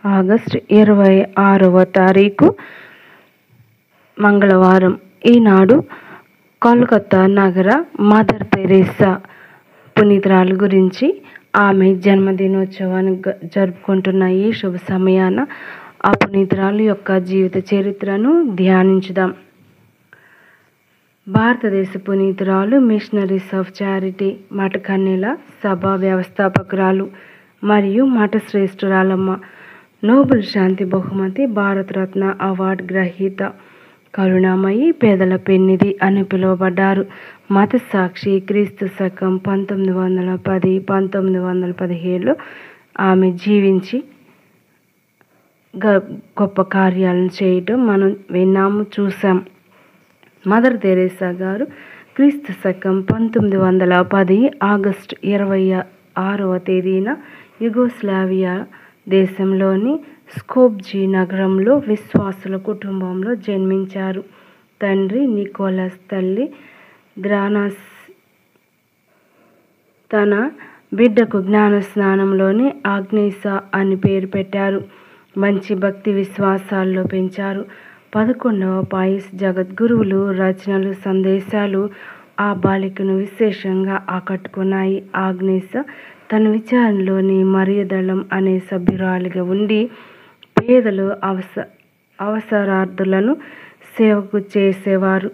August 26వ తారీఖు మంగళవారం. ఈనాడు కోల్కతా నగర మదర్ తెరేసా పునీతురాలు గురించి, ఆమె జన్మదినోత్సవాన్ని జరుపుకుంటున్న ఈ శుభ సమయాన ఆ పునీతురాలు యొక్క జీవిత చరిత్రను ధ్యానించుదాం. భారతదేశ పునీతురాలు, మిషనరీస్ ఆఫ్ చారిటీ మఠకన్యల సభ వ్యవస్థాపకురాలు మరియు మఠ శ్రేష్ఠురాలమ్మ, నోబెల్ శాంతి బహుమతి, భారతరత్న అవార్డు గ్రహీత, కరుణామయి, పేదల పెన్నిధి అని పిలువబడ్డారు. మత సాక్షి. క్రీస్తు శకం 1910-1917 ఆమె జీవించి గొప్ప కార్యాలను చేయటం మనం విన్నాము, చూసాం. మదర్ తెరేసా గారు క్రీస్తు శకం 1910 ఆగస్టు 26వ తేదీన యుగోస్లావియా దేశంలోని స్కోప్జే నగరంలో విశ్వాసుల కుటుంబంలో జన్మించారు. తండ్రి నికోలస్, తల్లి ద్రానాస్. తన బిడ్డకు జ్ఞానస్నానంలోని ఆగ్నేసా అని పేరు పెట్టారు. మంచి భక్తి విశ్వాసాల్లో పెంచారు. 11వ పాయిస్ జగద్గురువులు రచనలు, సందేశాలు ఆ బాలికను విశేషంగా ఆకట్టుకున్నాయి. ఆగ్నేసా తన విచారణలోని మరియదళం అనే సభ్యురాలిగా ఉండి పేదలు, అవసరార్థులను సేవకు చేసేవారు.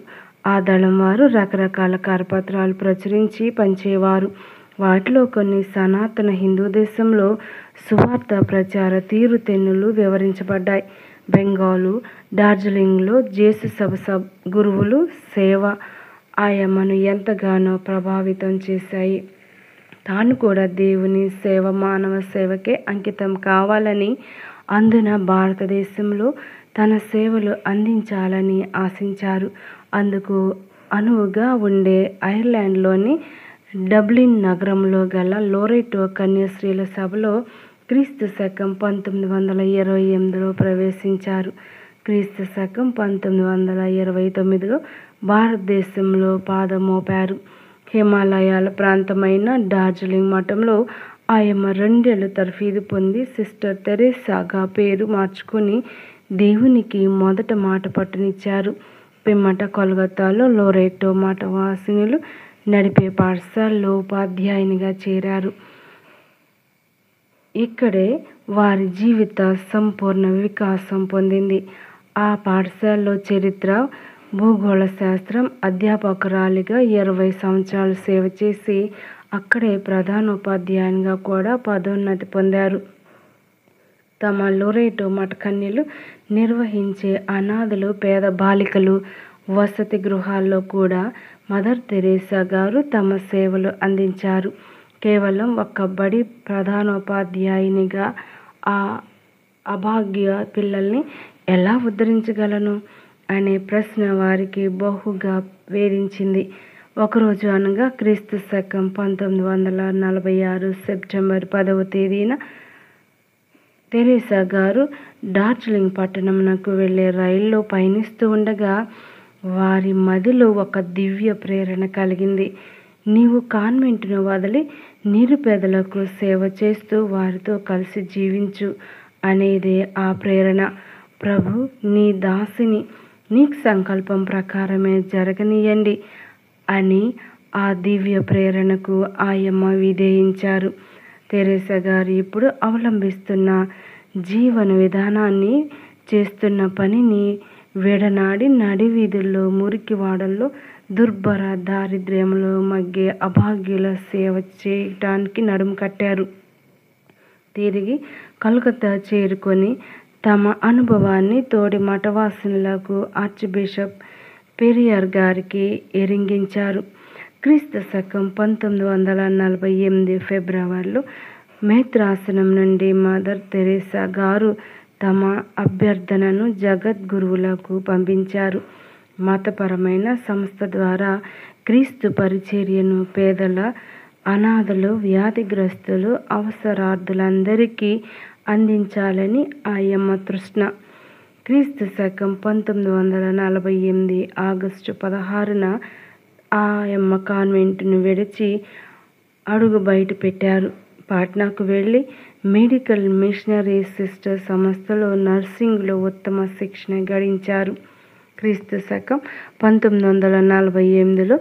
ఆ దళం వారు రకరకాల కరపత్రాలు ప్రచురించి పంచేవారు. వాటిలో కొన్ని సనాతన హిందూ దేశంలో సువార్త ప్రచార తీరుతెన్నులు వివరించబడ్డాయి. బెంగాలు, డార్జిలింగ్లో జేసు సభ గురువులు సేవ ఆయమ్మను ఎంతగానో ప్రభావితం చేశాయి. తాను కూడా దేవుని సేవ, మానవ సేవకే అంకితం కావాలని, అందున భారతదేశంలో తన సేవలు అందించాలని ఆశించారు. అందుకు అనువుగా ఉండే ఐర్లాండ్లోని డబ్లిన్ నగరంలో గల లోరెటో కన్యాశ్రీల సభలో క్రీస్తు శకం 1928లో ప్రవేశించారు. క్రీస్తు శకం 1929లో భారతదేశంలో పాదం మోపారు. హిమాలయాల ప్రాంతమైన డార్జిలింగ్ మఠంలో ఆయమ్మ 2 ఏళ్లు తర్ఫీదు పొంది సిస్టర్ తెరేసాగా పేరు మార్చుకుని దేవునికి మొదట మాట పట్టునిచ్చారు. పిమ్మట కోల్కతాలో లోరెటో మఠవాసినులు నడిపే పాఠశాలలో ఉపాధ్యాయునిగా చేరారు. ఇక్కడే వారి జీవిత సంపూర్ణ వికాసం పొందింది. ఆ పాఠశాలలో చరిత్ర, భూగోళ శాస్త్రం అధ్యాపకురాలిగా 20 సంవత్సరాలు సేవ చేసి అక్కడే ప్రధానోపాధ్యాయునిగా కూడా పదోన్నతి పొందారు. తమ లోరెటో మఠకన్యలు నిర్వహించే అనాథలు, పేద బాలికలు వసతి గృహాల్లో కూడా మదర్ తెరేసా గారు తమ సేవలు అందించారు. కేవలం ఒక్క బడి ప్రధానోపాధ్యాయునిగా ఆ అభాగ్య పిల్లల్ని ఎలా ఉద్ధరించగలను అనే ప్రశ్న వారికి బహుగా వేధించింది. ఒకరోజు అనగా క్రీస్తు శకం 1946 సెప్టెంబర్ 10వ తేదీన తెరేసా గారు డార్జిలింగ్ పట్టణంకు వెళ్లే రైల్లో పయనిస్తూ ఉండగా వారి మదిలో ఒక దివ్య ప్రేరణ కలిగింది. నీవు కాన్వెంటును వదిలి నిరుపేదలకు సేవ చేస్తూ వారితో కలిసి జీవించు అనేదే ఆ ప్రేరణ. ప్రభు, నీ దాసిని నీ సంకల్పం ప్రకారమే జరగనీయండి అని ఆ దివ్య ప్రేరణకు ఆయమ్మ విధేయించారు. తెరేసా గారు ఇప్పుడు అవలంబిస్తున్న జీవన విధానాన్ని, చేస్తున్న పనిని విడనాడి నడివీధుల్లో, మురికి వాడల్లో, దుర్భర దారిద్ర్యంలో మగ్గే అభాగ్యుల సేవ చేయటానికి నడుం కట్టారు. తిరిగి కలకత్తా చేరుకొని తమ అనుభవాన్ని తోటి మఠవాసినులకు ఆర్చిబిషప్ పెరియార్ గారికి ఎరింగించారు. క్రీస్తు శకం 1948 ఫిబ్రవరిలో మేత్రాసనం నుండి మదర్ తెరేసా గారు తమ అభ్యర్థనను జగద్గురువులకు పంపించారు. మతపరమైన సంస్థ ద్వారా క్రీస్తు పరిచర్యను పేదల, అనాథలు, వ్యాధిగ్రస్తులు, అవసరార్థులందరికీ అందించాలని ఆయమ్మ తృష్ణ. క్రీస్తు శకం 1948 ఆగస్టు 16న ఆయమ్మ కాన్వెంటును విడిచి అడుగు బయట పెట్టారు. పాట్నాకు వెళ్ళి మెడికల్ మిషనరీ సిస్టర్ సంస్థలో నర్సింగ్లో ఉత్తమ శిక్షణ గడించారు. క్రీస్తు శకం 1948లో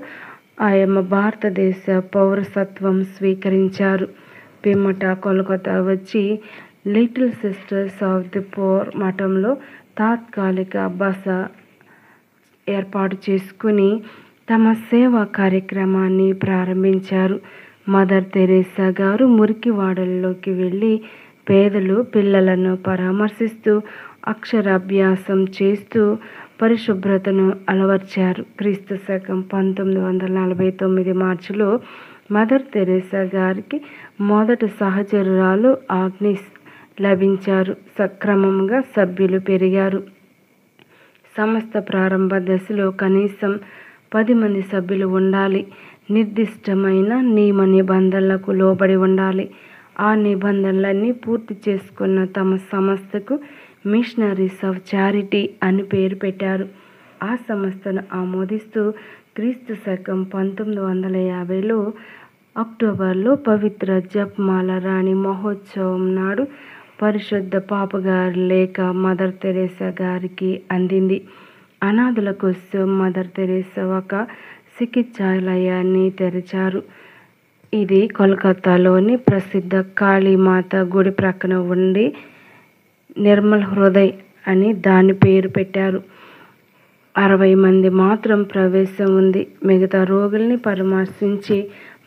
ఆయమ్మ భారతదేశ పౌరసత్వం స్వీకరించారు. పిమ్మట కోల్కతా వచ్చి little sisters of the poor మఠంలో తాత్కాలిక బస ఏర్పాటు చేసుకుని తమ సేవా కార్యక్రమాన్ని ప్రారంభించారు. మదర్ తెరేసా గారు మురికివాడల్లోకి వెళ్ళి పేదలు పిల్లలను పరామర్శిస్తూ అక్షరాభ్యాసం చేస్తూ పరిశుభ్రతను అలవర్చారు. క్రీస్తు శకం 1949 మార్చిలో మదర్ తెరేసా గారికి మొదటి సహచరురాలు ఆగ్నిస్ లభించారు. సక్రమంగా సభ్యులు పెరిగారు. సంస్థ ప్రారంభ దశలో కనీసం 10 మంది సభ్యులు ఉండాలి. నిర్దిష్టమైన నియమ నిబంధనలకు లోబడి ఉండాలి. ఆ నిబంధనలన్నీ పూర్తి చేసుకున్న తమ సంస్థకు మిషనరీస్ ఆఫ్ చారిటీ అని పేరు పెట్టారు. ఆ సంస్థను ఆమోదిస్తూ క్రీస్తు శకం 1950లో అక్టోబర్లో పవిత్ర జపమాల రాణి మహోత్సవం నాడు పరిశుద్ధ పాపగారి లేఖ మదర్ తెరేసా గారికి అందింది. అనాథల కోసం మదర్ తెరేసా ఒక చికిత్సాలయాన్ని తెరిచారు. ఇది కోల్కతాలోని ప్రసిద్ధ కాళీమాత గుడి ప్రక్కన ఉండి నిర్మల్ హృదయ్ అని దాని పేరు పెట్టారు. 60 మంది మాత్రం ప్రవేశం ఉంది. మిగతా రోగుల్ని పరామర్శించి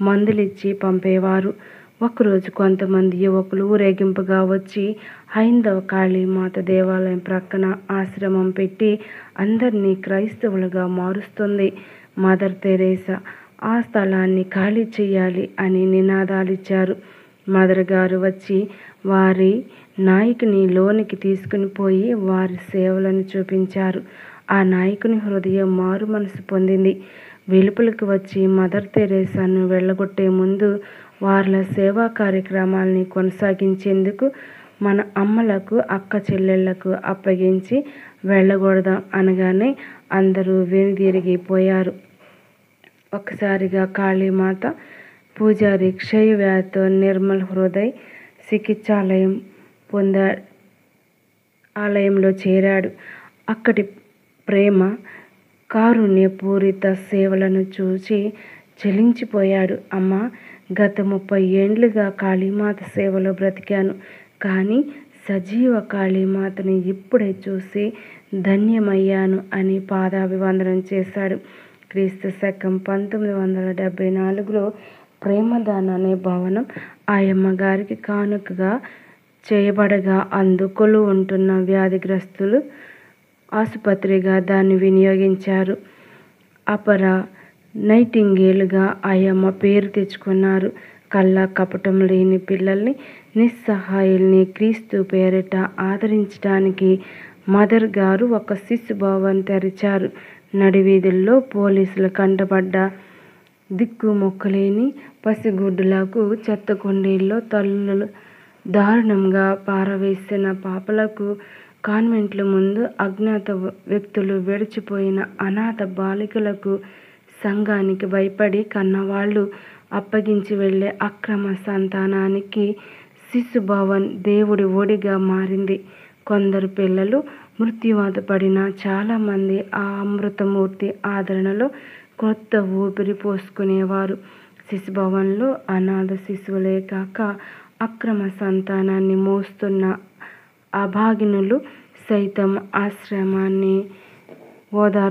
మందులిచ్చి పంపేవారు. ఒకరోజు కొంతమంది యువకులు ఊరేగింపుగా వచ్చి హైందవ కాళీమాత దేవాలయం ప్రక్కన ఆశ్రమం పెట్టి అందరినీ క్రైస్తవులుగా మారుస్తుంది. మదర్ తెరేసా ఆ స్థలాన్ని ఖాళీ చేయాలి అని నినాదాలిచ్చారు. మదర్ గారు వచ్చి వారి నాయకుని లోనికి తీసుకుని పోయి వారి సేవలను చూపించారు. ఆ నాయకుని హృదయం మారు మనసు పొందింది. వెలుపలకు వచ్చి మదర్ తెరేసాను వెళ్ళగొట్టే ముందు వార్ల సేవా కార్యక్రమాల్ని కొనసాగించేందుకు మన అమ్మలకు అక్క చెల్లెళ్లకు అప్పగించి వెళ్ళకూడదాం అనగానే అందరూ వెనుదిరిగిపోయారు. ఒక్కసారిగా కాళీమాత పూజారి క్షయవ్యాధితో నిర్మల్ హృదయ్ చికిత్సాలయం ఆలయంలో చేరాడు. అక్కడి ప్రేమ కారుణ్యపూరిత సేవలను చూసి చలించిపోయాడు. అమ్మా, గత 30 ఏండ్లుగా కాళీమాత సేవలో బ్రతికాను. కానీ సజీవ కాళీమాతని ఇప్పుడే చూసి ధన్యమయ్యాను అని పాదాభివందనం చేశాడు. క్రీస్తు శకం 1974లో ప్రేమదాన అనే భవనం ఆయమ్మ గారికి కానుకగా చేయబడగా అందుకొలు ఉంటున్న వ్యాధిగ్రస్తులు ఆసుపత్రిగా దాన్ని వినియోగించారు. అపర నైటింగేలుగా ఆయమ్మ పేరు తెచ్చుకున్నారు. కల్లా కపటం లేని పిల్లల్ని నిస్సహాయుల్ని క్రీస్తు పేరిట ఆదరించడానికి మదర్ గారు ఒక శిశు భవన్ తెరిచారు. నడివీధుల్లో పోలీసులు కంటపడ్డ దిక్కుమొక్కలేని పసిగుడ్డులకు, చెత్త కుండీల్లో తల్లులు దారుణంగా పారవేసిన పాపలకు, కాన్వెంట్ల ముందు అజ్ఞాత వ్యక్తులు విడిచిపోయిన అనాథ బాలికలకు, సంఘానికి భయపడి కన్నవాళ్లు అప్పగించి వెళ్లే అక్రమ సంతానానికి శిశుభవన్ దేవుడి ఒడిగా మారింది. కొందరు పిల్లలు మృత్యువాత పడినా చాలామంది ఆ అమృతమూర్తి ఆదరణలో కొత్త ఊపిరి పోసుకునేవారు. శిశుభవన్లో అనాథ శిశువులే కాక అక్రమ సంతానాన్ని మోస్తున్న అభాగినులు సైతం ఆశ్రమాన్ని ఓదార్పు